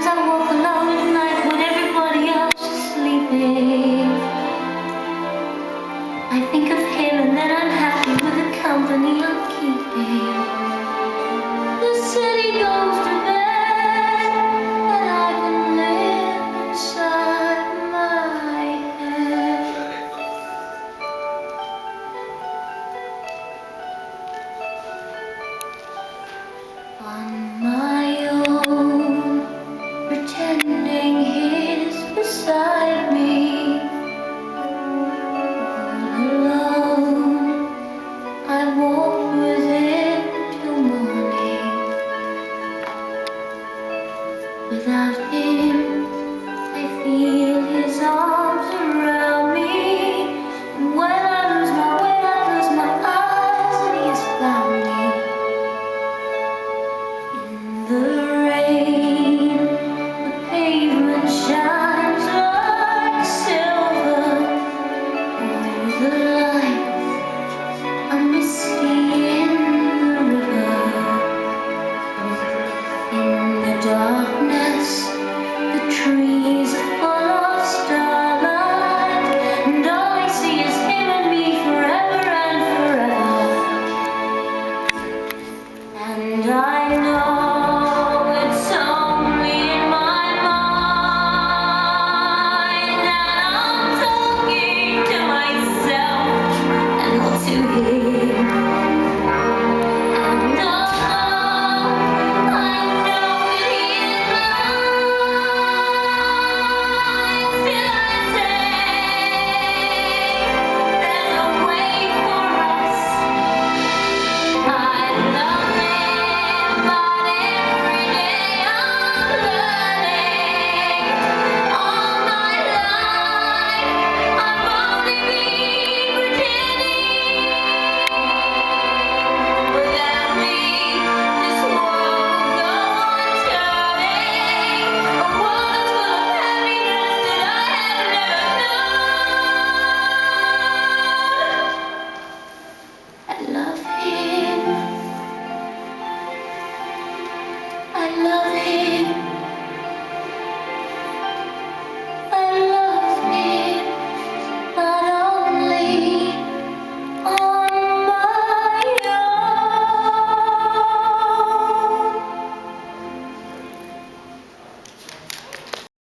Sometimes I walk alone at night when everybody else is sleeping. I think of him and then I'm happy with the company I'm keeping. The city goes to bed and I can live inside my head. On my own, pretending he's beside me. All alone, I walk with him till morning. Without him, I feel his arms around me. And when I lose my way, I close my eyes and he has found me. In the rain, the pavement shines like silver. All the lights are misty in the river. In the darkness, the trees are full of starlight, and all I see is him and me forever and forever. And I know